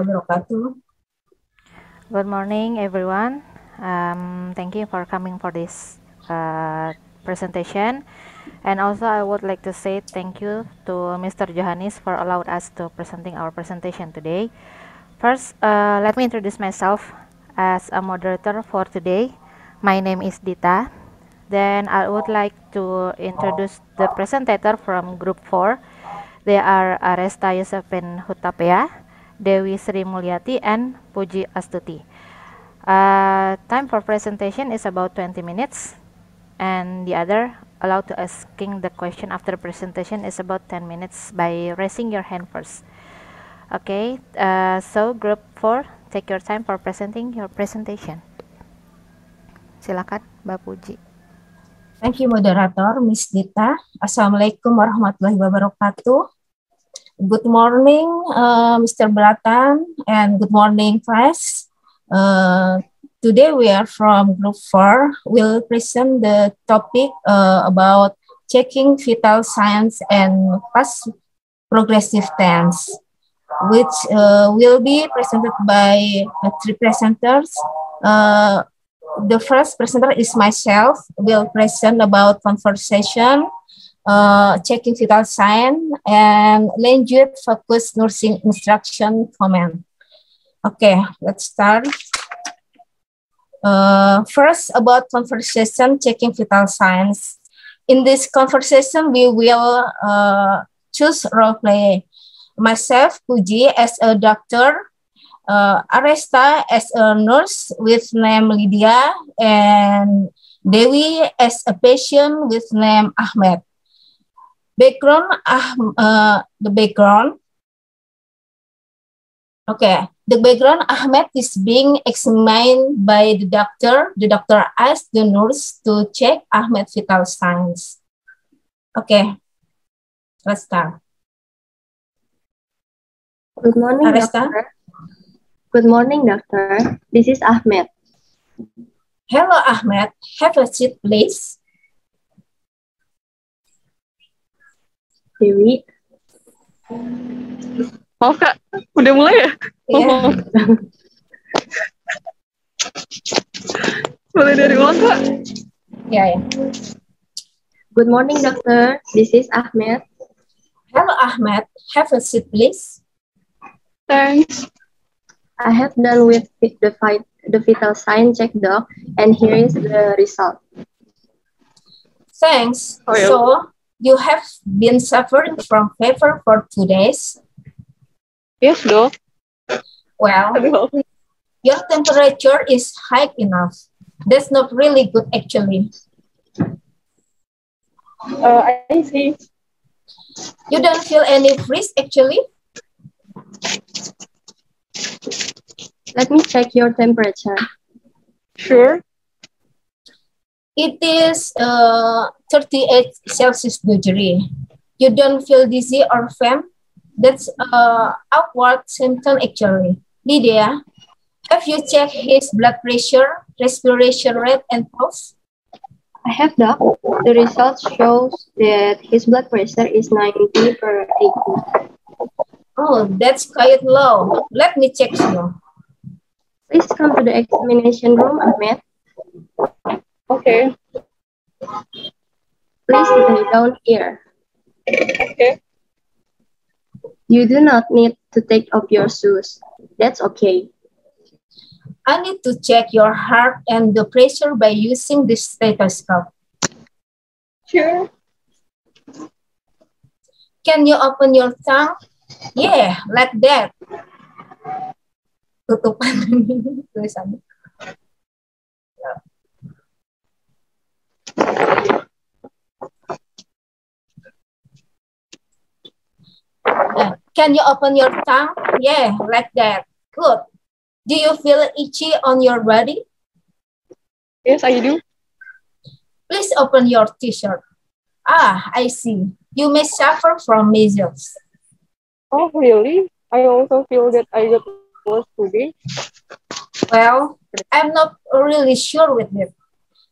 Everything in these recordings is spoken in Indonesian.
wabarakatuh. Good morning, everyone. Thank you for coming for this presentation. And also, I would like to say thank you to Mr. Johannes for allowing us to presenting our presentation today. First, let me introduce myself as a moderator for today. My name is Dita. Then I would like to introduce the presenter from Group 4. They are Aresta Yosefin Hutapea, Dewi Sri Mulyati, and Puji Astuti. Time for presentation is about 20 minutes, and the other allowed to asking the question after presentation is about 10 minutes by raising your hand first. Okay, so Group 4, take your time for presenting your presentation. Silakan, Mbak Puji. Thank you, moderator, Miss Dita. Assalamualaikum warahmatullahi wabarakatuh. Good morning, Mr. Bratan, and good morning, class. Today we are from Group 4. We'll present the topic about checking vital signs and past progressive tense, which will be presented by three presenters. The first presenter is myself. Will present about conversation, checking vital sign, and language focused nursing instruction comment. Okay, let's start. First, about conversation, checking vital signs. In this conversation, we will choose role play. Myself, Puji, as a doctor, Aresta as a nurse with name Lydia, and Dewi as a patient with name Ahmed. Background, the background. Okay, the background Ahmed is being examined by the doctor. The doctor asked the nurse to check Ahmed's vital signs. Okay, let's start. Good morning, Aresta. doctor. Good morning, doctor. This is Ahmed. Hello, Ahmed. Have a seat, please. Dewi. Oh, Kak, udah mulai ya? Yeah. Boleh dari ulang, Kak? Yeah. Good morning, doctor. This is Ahmed. Hello, Ahmed. Have a seat, please. Thanks. I have done with the vital sign check, doc, and here is the result. Thanks. Oh, yeah. So, you have been suffering from fever for 2 days? Yes, Dok. Well, Aduh. your temperature is high enough. That's not really good, actually. I see. You don't feel any freeze, actually? Let me check your temperature. Sure. It is 38 Celsius degree. You don't feel dizzy or faint? That's outward symptom, actually. Lydia, have you checked his blood pressure, respiration rate, and pulse? I have, doc. The result shows that his blood pressure is 90/80. Oh, that's quite low. Let me check you. Please come to the examination room, Ahmed. Okay. Please lay down here. Okay. You do not need to take off your shoes. That's okay. I need to check your heart and the pressure by using this stethoscope. Sure. Can you open your tongue? Yeah, like that. Tutupan tulisannya. Can you open your tongue? Yeah, like that. Good. Do you feel itchy on your body? Yes, I do. Please open your t-shirt. Ah, I see. You may suffer from measles. Oh, really? I also feel that I got worse today. Well, I'm not really sure with it.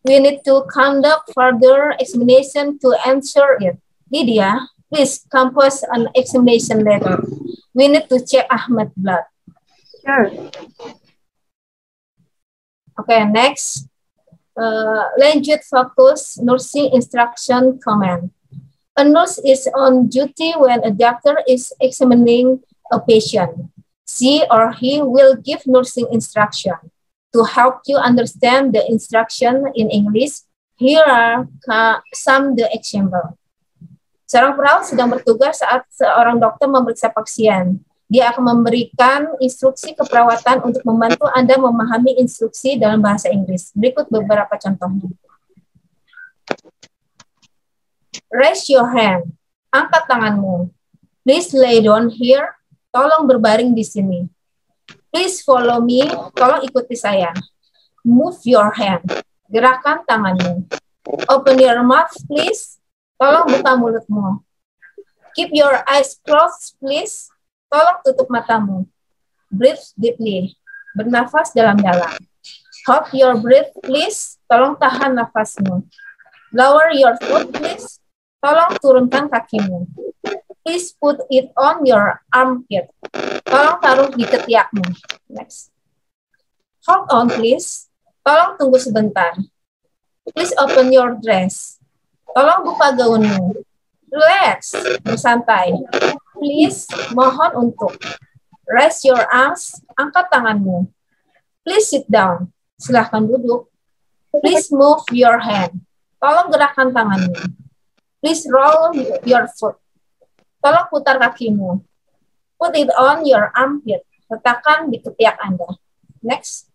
We need to conduct further examination to answer it. Lydia, please compose an examination letter. We need to check Ahmed's blood. Sure. Okay, next. Language focus nursing instruction command. A nurse is on duty when a doctor is examining a patient. She or he will give nursing instruction. To help you understand the instruction in English, here are some the example. Seorang perawat sedang bertugas saat seorang dokter memeriksa pasien. Dia akan memberikan instruksi keperawatan untuk membantu Anda memahami instruksi dalam bahasa Inggris. Berikut beberapa contohnya. Raise your hand. Angkat tanganmu. Please lay down here. Tolong berbaring di sini. Please follow me. Tolong ikuti saya. Move your hand. Gerakan tanganmu. Open your mouth, please. Tolong buka mulutmu. Keep your eyes closed, please. Tolong tutup matamu. Breathe deeply. Bernafas dalam-dalam. Hold your breath, please. Tolong tahan nafasmu. Lower your foot, please. Tolong turunkan kakimu. Please put it on your armpit. Tolong taruh di ketiakmu. Next. Hold on, please. Tolong tunggu sebentar. Please open your dress. Tolong buka gaunmu. Relax. Bersantai. Please, mohon untuk. Raise your arms. Angkat tanganmu. Please sit down. Silahkan duduk. Please move your hand. Tolong gerakkan tanganmu. Please roll your foot. Tolong putar kakimu. Put it on your armpit. Letakkan di ketiak Anda. Next.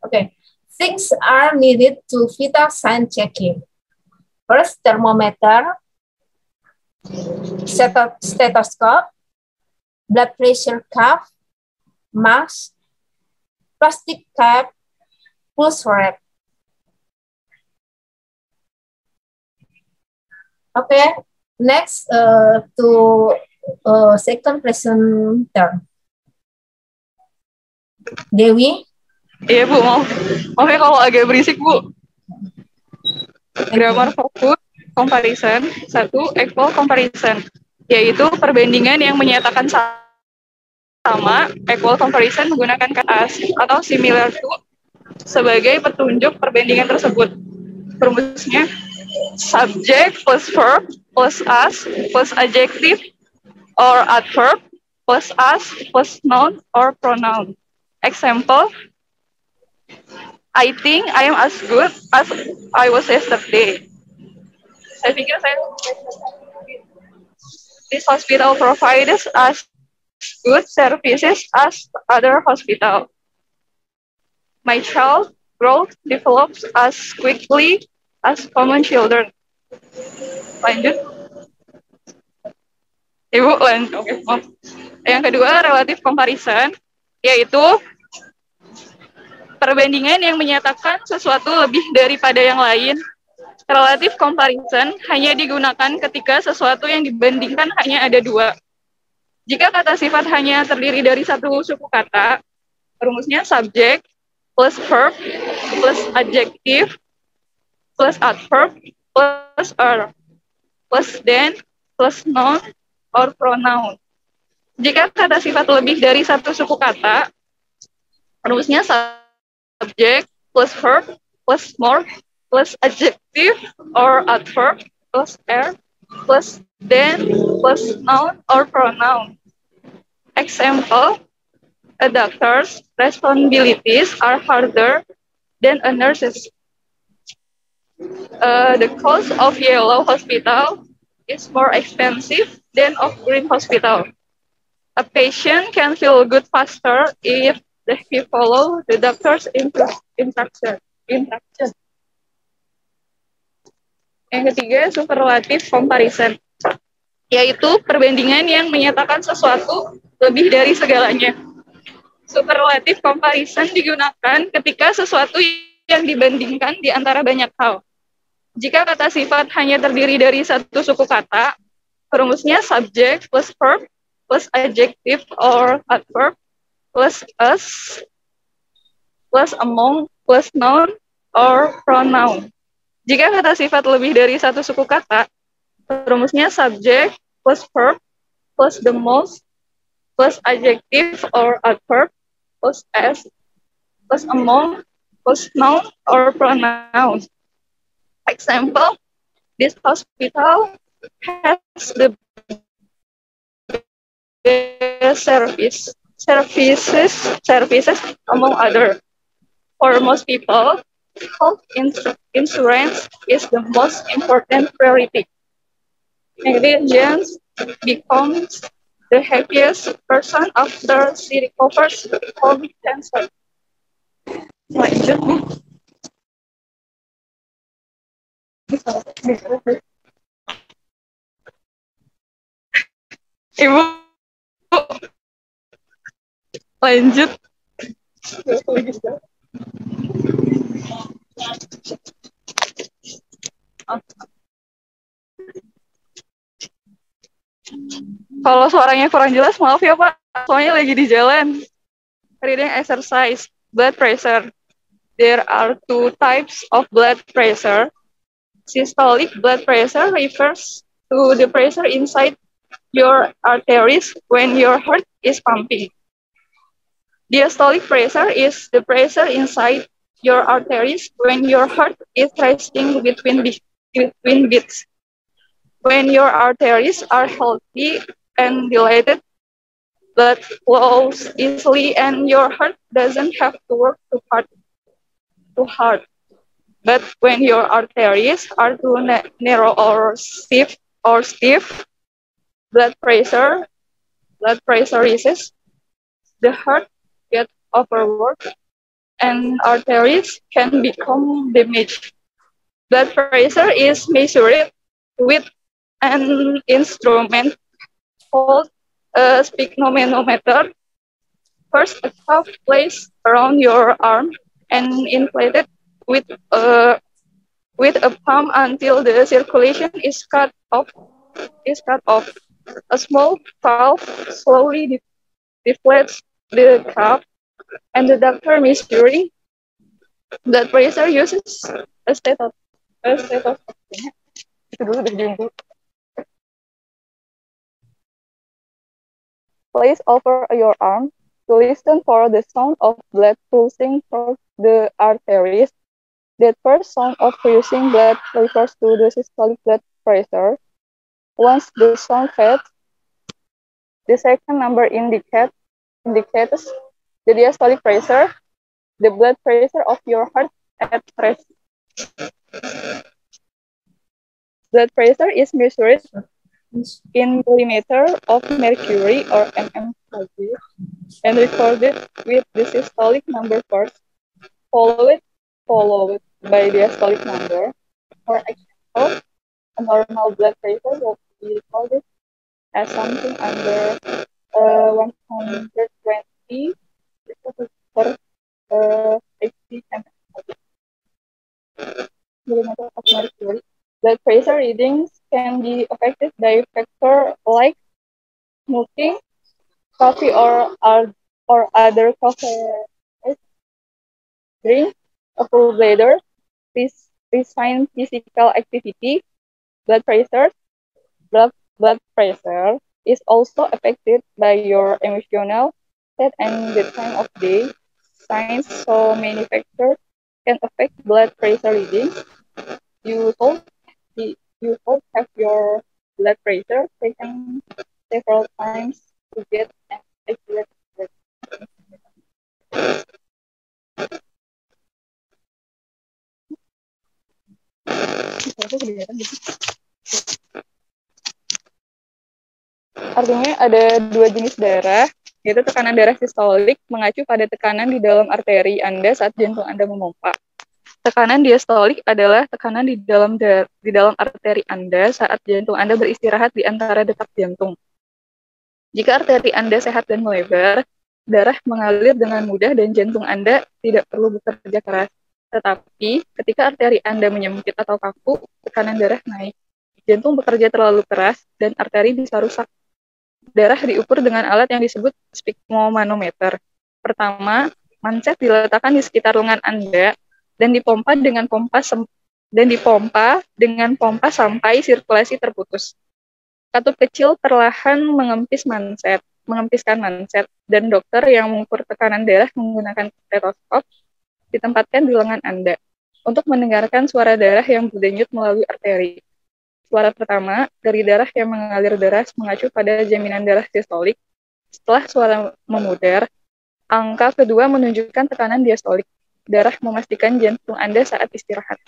Okay. Things are needed to vital sign checking. First, thermometer, stethoscope, blood pressure cuff, mask, plastic cap, pulse rate. Okay, next to second presenter. Dewi. Iya Bu, maaf ya kalau agak berisik Bu. Grammar focus comparison, 1. Equal comparison, yaitu perbandingan yang menyatakan sama. Equal comparison menggunakan kata as atau similar to sebagai petunjuk perbandingan tersebut. Rumusnya subject plus verb plus as plus adjective or adverb plus as plus noun or pronoun. Example, I think I am as good as I was yesterday. Saya pikir saya this hospital provides as good services as other hospital. My child growth develops as quickly as common children. Lanjut. Ibu, oke, maaf. Yang kedua, relative comparison, yaitu perbandingan yang menyatakan sesuatu lebih daripada yang lain. Relative comparison hanya digunakan ketika sesuatu yang dibandingkan hanya ada dua. Jika kata sifat hanya terdiri dari satu suku kata, rumusnya subject plus verb plus adjective plus adverb plus are plus then plus noun or pronoun. Jika kata sifat lebih dari satu suku kata, rumusnya subject plus verb plus more plus adjective or adverb plus are plus then plus noun or pronoun. Example, a doctor's responsibilities are harder than a nurse's. The cost of yellow hospital is more expensive than of green hospital. A patient can feel good faster if he follow the doctor's instruction. Yang ketiga, superlative comparison, yaitu perbandingan yang menyatakan sesuatu lebih dari segalanya. Superlative comparison digunakan ketika sesuatu yang dibandingkan di antara banyak hal. Jika kata sifat hanya terdiri dari satu suku kata, rumusnya subject plus verb plus adjective or adverb plus us plus among plus noun or pronoun. Jika kata sifat lebih dari satu suku kata, rumusnya subject plus verb plus the most, plus adjective or adverb, plus as, plus among, plus noun or pronoun. Example, this hospital has the best services among other. For most people, health insurance is the most important priority. Negligence becomes the happiest person after she recovers from cancer. Lanjut nih. Ibu, lanjut. Kalau suaranya kurang jelas, maaf ya Pak. Soalnya lagi di jalan. Reading exercise, blood pressure. There are two types of blood pressure. Systolic blood pressure refers to the pressure inside your arteries when your heart is pumping. Diastolic pressure is the pressure inside your arteries when your heart is racing between beats. When your arteries are healthy and dilated, blood flows easily and your heart doesn't have to work too hard. But when your arteries are too narrow or stiff, blood pressure rises, the heart gets overworked, and arteries can become damaged. Blood pressure is measured with an instrument called a sphygmomanometer. First, a cuff placed around your arm and inflated with a pump until the circulation is cut off. A small valve slowly deflates the cuff, and the doctor measuring blood pressure uses a stethoscope. Itu dulu udah diunggul. Place over your arm to listen for the sound of blood pulsing through the arteries. That first sound of pulsing blood refers to the systolic blood pressure. Once the sound fades, the second number indicates the diastolic pressure, the blood pressure of your heart at rest. Blood pressure is measured in millimeter of mercury or mmHg and recorded with the systolic number first, followed by diastolic number. For example, a normal blood pressure will be recorded as something under 120 per 80 millimeter of mercury. Blood pressure readings can be affected by factors like smoking, coffee or other coffee drink, a full bladder, refined physical activity. Blood pressure is also affected by your emotional state and the time of day. Signs so many factors can affect blood pressure readings. You should have your blood pressure taken several times to get an accurate reading. Artinya ada dua jenis darah, yaitu tekanan darah sistolik mengacu pada tekanan di dalam arteri Anda saat jantung Anda memompa. Tekanan diastolik adalah tekanan di dalam arteri Anda saat jantung Anda beristirahat di antara detak jantung. Jika arteri Anda sehat dan melebar, darah mengalir dengan mudah dan jantung Anda tidak perlu bekerja keras. Tetapi ketika arteri Anda menyempit atau kaku, tekanan darah naik. Jantung bekerja terlalu keras dan arteri bisa rusak. Darah diukur dengan alat yang disebut sphygmomanometer. Pertama, manset diletakkan di sekitar lengan Anda dan dipompa dengan pompa sampai sirkulasi terputus. Katup kecil perlahan mengempiskan manset, dan dokter yang mengukur tekanan darah menggunakan stetoskop ditempatkan di lengan Anda untuk mendengarkan suara darah yang berdenyut melalui arteri. Suara pertama dari darah yang mengalir deras mengacu pada jaminan darah diastolik. Setelah suara memudar, angka kedua menunjukkan tekanan diastolik. Darah memastikan jantung Anda saat istirahat.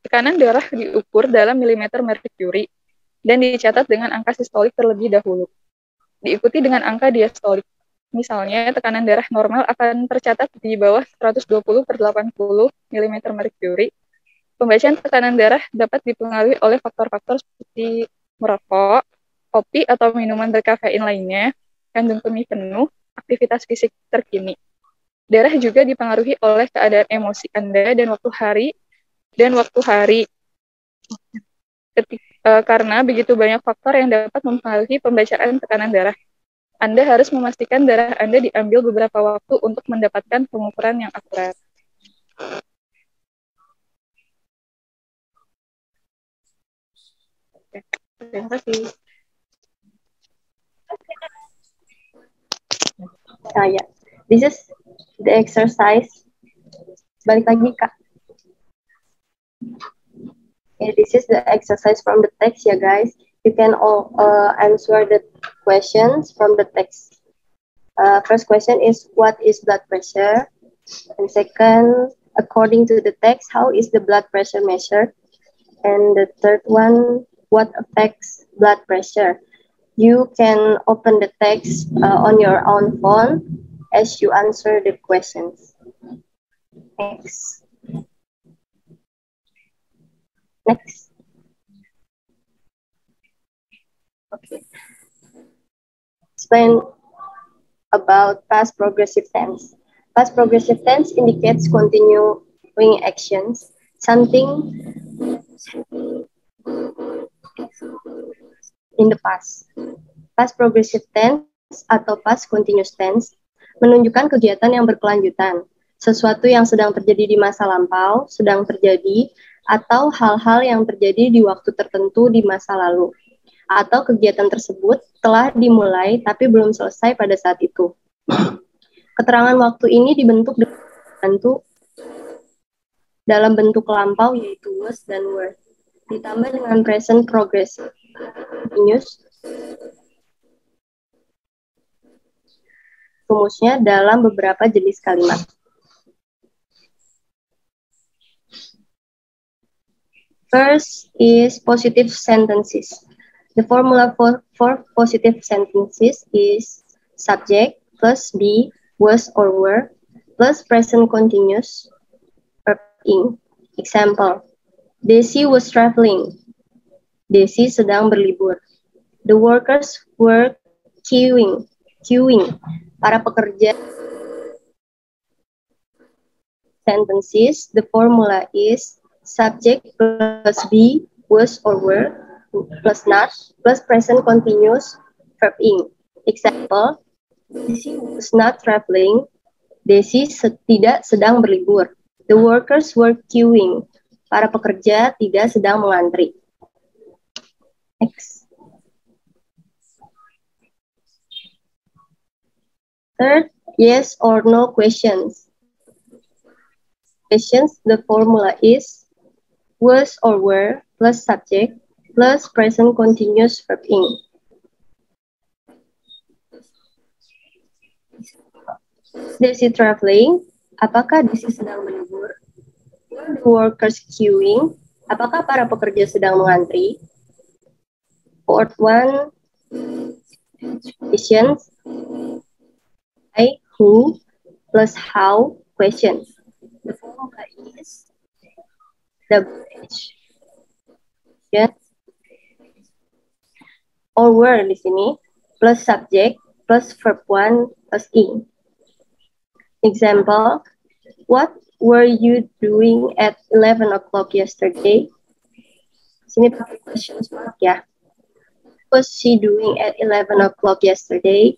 Tekanan darah diukur dalam milimeter merkuri dan dicatat dengan angka sistolik terlebih dahulu. Diikuti dengan angka diastolik. Misalnya, tekanan darah normal akan tercatat di bawah 120/80 mm merkuri. Pembacaan tekanan darah dapat dipengaruhi oleh faktor-faktor seperti merokok, kopi atau minuman berkafein lainnya, kandung kemih penuh, aktivitas fisik terkini. Darah juga dipengaruhi oleh keadaan emosi Anda dan waktu hari. Karena begitu banyak faktor yang dapat mempengaruhi pembacaan tekanan darah. Anda harus memastikan darah Anda diambil beberapa waktu untuk mendapatkan pengukuran yang akurat. Terima kasih. Yeah. This is the exercise. Balik lagi, Kak. Okay, this is the exercise from the text, ya guys. You can all answer the questions from the text. First question is, what is blood pressure? And second, according to the text, how is the blood pressure measured? And the third one, what affects blood pressure? You can open the text on your own phone as you answer the questions. Next. Okay. Explain about past progressive tense. Past progressive tense indicates continuing actions, something in the past. Past progressive tense atau past continuous tense menunjukkan kegiatan yang berkelanjutan, sesuatu yang sedang terjadi di masa lampau, sedang terjadi, atau hal-hal yang terjadi di waktu tertentu di masa lalu, atau kegiatan tersebut telah dimulai tapi belum selesai pada saat itu. Keterangan waktu ini dibentuk dalam bentuk lampau, yaitu was dan were, ditambah dengan present progressive continuous rumusnya dalam beberapa jenis kalimat. First is positive sentences. The formula for positive sentences is subject plus be, was or were, plus present continuous verb ing. Example, Desi was traveling. Desi sedang berlibur. The workers were queuing. Para pekerja. Sentences, the formula is subject plus be, was or were, plus not, plus present continuous verb ing. Example, Desi was not traveling. Desi tidak sedang berlibur. The workers were queuing. Para pekerja tidak sedang mengantri. Next. Third, yes or no questions. Questions, the formula is was or were plus subject plus present continuous verb ing. Desi traveling, apakah Desi sedang berlibur? The workers queuing, apakah para pekerja sedang mengantri? Fourth one, questions, why, who, plus how, questions. The formula is WH. Yes. Or were di sini, plus subject, plus verb 1, plus ing. Example, what were you doing at 11 o'clock yesterday? Sini pakai question mark ya. What was she doing at 11 o'clock yesterday?